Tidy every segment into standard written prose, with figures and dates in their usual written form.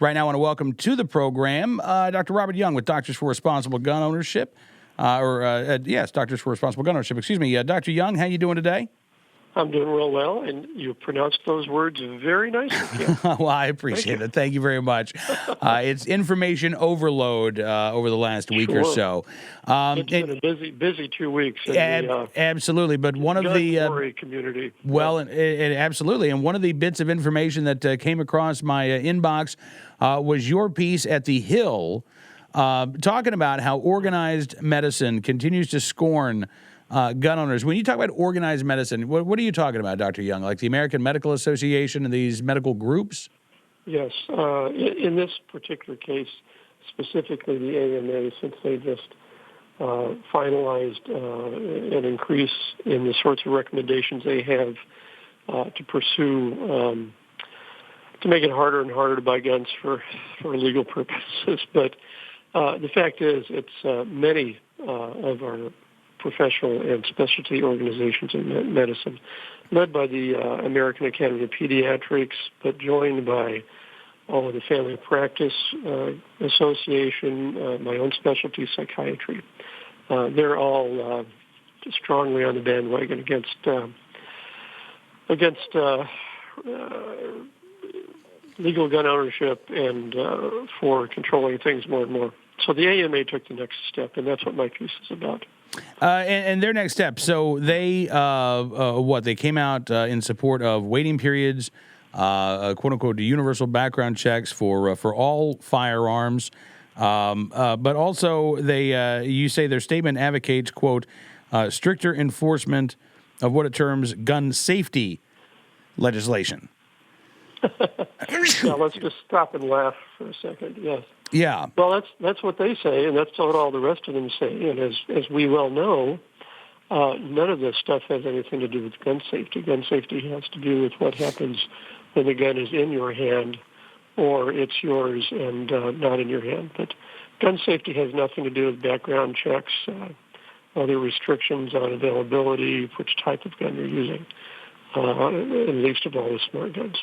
Right now, I want to welcome to the program Dr. Robert Young with Doctors for Responsible Gun Ownership. Yes, Doctors for Responsible Gun Ownership. Excuse me. Dr. Young, how you doing today? I'm doing real well, and you pronounced those words very nicely, Kim. Well, I appreciate it. Thank you very much. It's information overload over the last week or so. It's been a busy 2 weeks in the absolutely, but one of the gun community. Well, absolutely, and one of the bits of information that came across my inbox was your piece at the Hill, talking about how organized medicine continues to scorn gun owners. When you talk about organized medicine, what are you talking about, Dr. Young? Like the American Medical Association and these medical groups? Yes. In this particular case, specifically the AMA, since they just finalized an increase in the sorts of recommendations they have to pursue to make it harder and harder to buy guns for legal purposes. But the fact is, it's many of our professional and specialty organizations in medicine, led by the American Academy of Pediatrics, but joined by all of the Family Practice Association, my own specialty, psychiatry. They're all strongly on the bandwagon against legal gun ownership and for controlling things more and more. So the AMA took the next step, and that's what my piece is about. And their next step. So they, they came out in support of waiting periods, quote unquote, universal background checks for all firearms. But also they, you say their statement advocates, quote, stricter enforcement of what it terms gun safety legislation. Now let's just stop and laugh for a second. Yes. Yeah. Well, that's what they say, and that's what all the rest of them say. And as we well know, none of this stuff has anything to do with gun safety. Gun safety has to do with what happens when the gun is in your hand, or it's yours and not in your hand. But gun safety has nothing to do with background checks, other restrictions on availability, which type of gun you're using, and least of all the smart guns.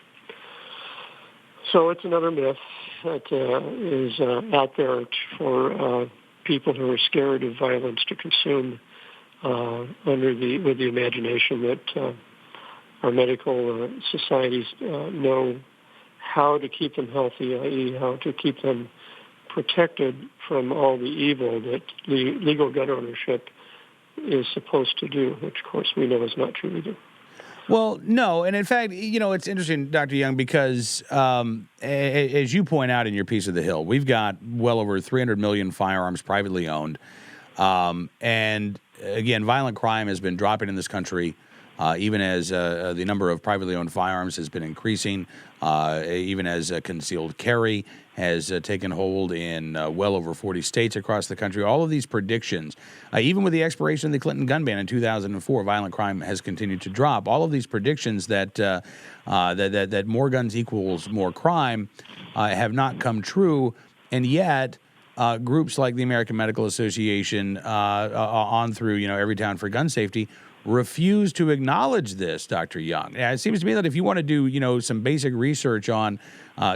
So it's another myth that is out there for people who are scared of violence to consume with the imagination that our medical societies know how to keep them healthy, i.e. how to keep them protected from all the evil that legal gun ownership is supposed to do, which, of course, we know is not true either. Well, no, and in fact, it's interesting, Dr. Young, because as you point out in your piece of the Hill, we've got well over 300 million firearms privately owned, and again, violent crime has been dropping in this country, even as the number of privately owned firearms has been increasing, even as concealed carry has taken hold in well over 40 states across the country. All of these predictions, even with the expiration of the Clinton gun ban in 2004, violent crime has continued to drop. All of these predictions that that more guns equals more crime have not come true, and yet groups like the American Medical Association on through Every Town for Gun Safety refuse to acknowledge this, Dr. Young. It seems to me that if you want to do, some basic research on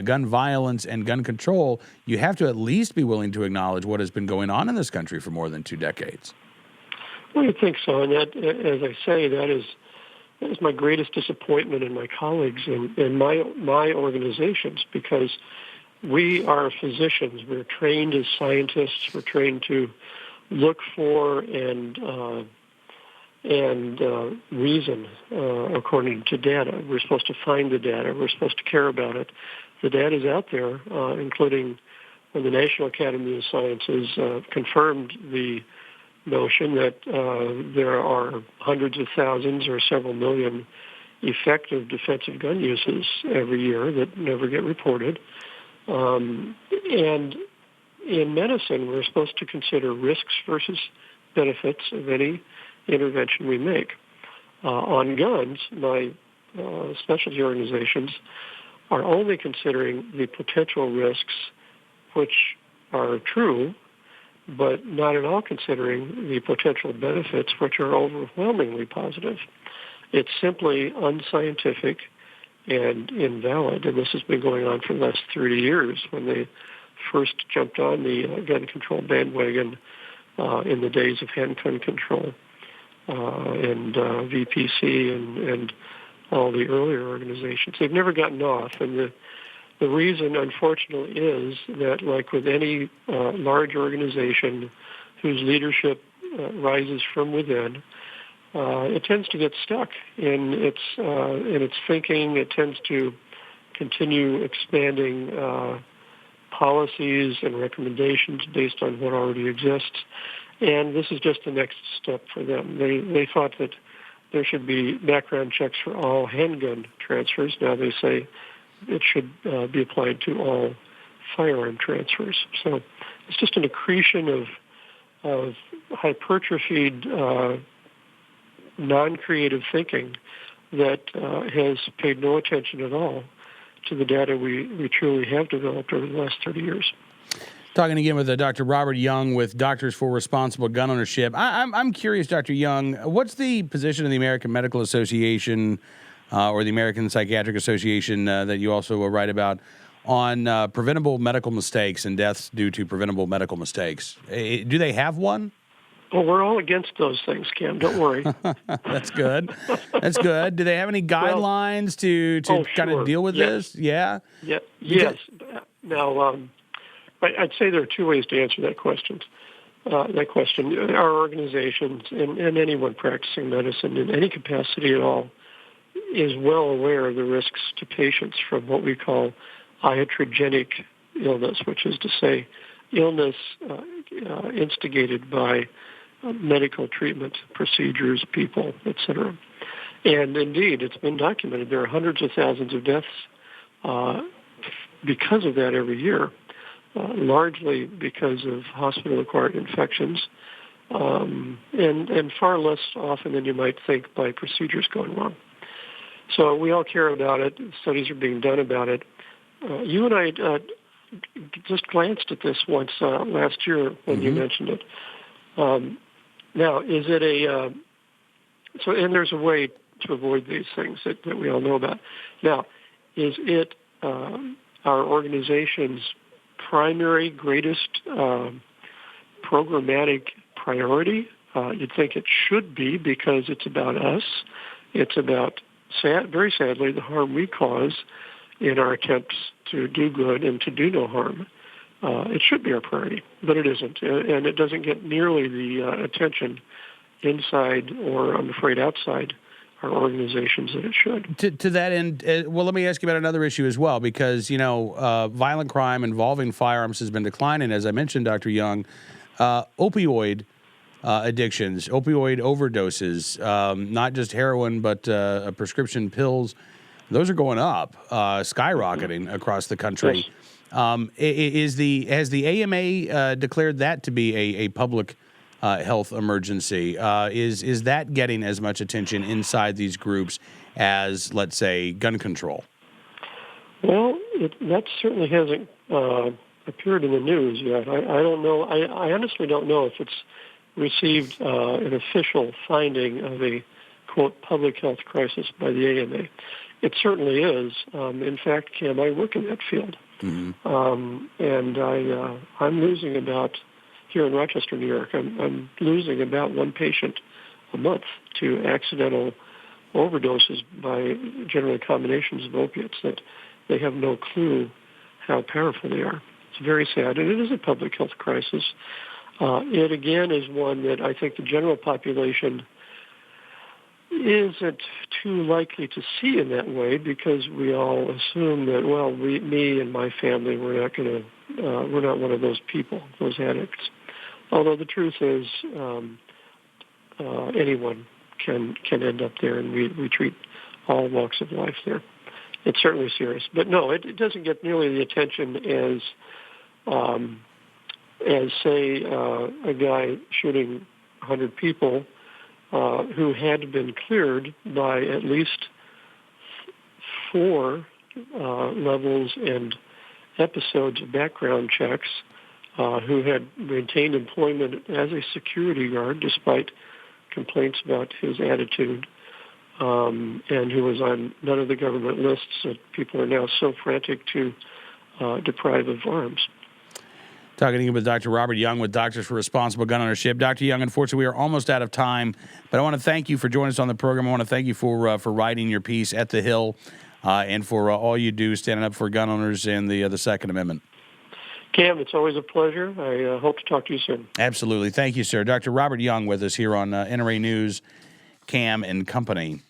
gun violence and gun control, you have to at least be willing to acknowledge what has been going on in this country for more than 2 decades. Well, you think so, and that, as I say, that is my greatest disappointment in my colleagues and my organizations, because we are physicians. We're trained as scientists. We're trained to look for and reason according to data. We're supposed to find the data. We're supposed to care about it. The data is out there, including when the National Academy of Sciences confirmed the notion that there are hundreds of thousands or several million effective defensive gun uses every year that never get reported. And in medicine, we're supposed to consider risks versus benefits of any intervention we make. On guns, my specialty organizations are only considering the potential risks, which are true, but not at all considering the potential benefits, which are overwhelmingly positive. It's simply unscientific and invalid. And this has been going on for the last 30 years when they first jumped on the gun control bandwagon in the days of handgun control and VPC and all the earlier organizations. They've never gotten off, and the reason, unfortunately, is that, like with any large organization whose leadership rises from within, it tends to get stuck in its thinking. It tends to continue expanding policies and recommendations based on what already exists. And this is just the next step for them. They thought that there should be background checks for all handgun transfers. Now they say it should be applied to all firearm transfers. So it's just an accretion of hypertrophied, non-creative thinking that has paid no attention at all to the data we truly have developed over the last 30 years. Talking again with Dr. Robert Young with Doctors for Responsible Gun Ownership. I'm curious, Dr. Young, what's the position of the American Medical Association or the American Psychiatric Association that you also write about on preventable medical mistakes and deaths due to preventable medical mistakes? Do they have one? Well, we're all against those things, Cam. Don't worry. That's good. That's good. Do they have any guidelines to kind of deal with this? Yeah? Yeah. Yes. Now, I'd say there are two ways to answer that question. Our organizations and anyone practicing medicine in any capacity at all is well aware of the risks to patients from what we call iatrogenic illness, which is to say illness instigated by medical treatment, procedures, people, etc. And indeed, it's been documented. There are hundreds of thousands of deaths because of that every year, largely because of hospital-acquired infections, and far less often than you might think by procedures going wrong. So we all care about it. Studies are being done about it. You and I just glanced at this once last year when you mentioned it. Now, is it and there's a way to avoid these things that we all know about. Now, is it our organization's primary, greatest programmatic priority? You'd think it should be, because it's about us. It's about, very sadly, the harm we cause in our attempts to do good and to do no harm. It should be our priority, but it isn't, and it doesn't get nearly the attention inside or, I'm afraid, outside our organizations that it should. To that end, well, let me ask you about another issue as well, because, violent crime involving firearms has been declining, as I mentioned, Dr. Young. Opioid addictions, opioid overdoses, not just heroin, but prescription pills, those are going up, skyrocketing across the country. Yes. Has the AMA declared that to be a public health emergency? Is that getting as much attention inside these groups as, let's say, gun control? Well, that certainly hasn't appeared in the news yet. I don't know. I honestly don't know if it's received an official finding of a, quote, public health crisis by the AMA. It certainly is. In fact, Cam, I work in that field. Mm-hmm. And I'm losing about, here in Rochester, New York, I'm losing about one patient a month to accidental overdoses by generally combinations of opiates that they have no clue how powerful they are. It's very sad, and it is a public health crisis. It, again, is one that I think the general population isn't too likely to see in that way, because we all assume that, well, me and my family, we're not one of those people, those addicts. Although the truth is, anyone can end up there, and we treat all walks of life there. It's certainly serious, but no, it doesn't get nearly the attention as say a guy shooting 100 people who had been cleared by at least 4 levels and episodes of background checks, who had maintained employment as a security guard despite complaints about his attitude, and who was on none of the government lists that people are now so frantic to deprive of arms. Talking with Dr. Robert Young with Doctors for Responsible Gun Ownership. Dr. Young, unfortunately, we are almost out of time, but I want to thank you for joining us on the program. I want to thank you for writing your piece at the Hill and for all you do standing up for gun owners and the Second Amendment. Cam, it's always a pleasure. I hope to talk to you soon. Absolutely. Thank you, sir. Dr. Robert Young with us here on NRA News, Cam and Company.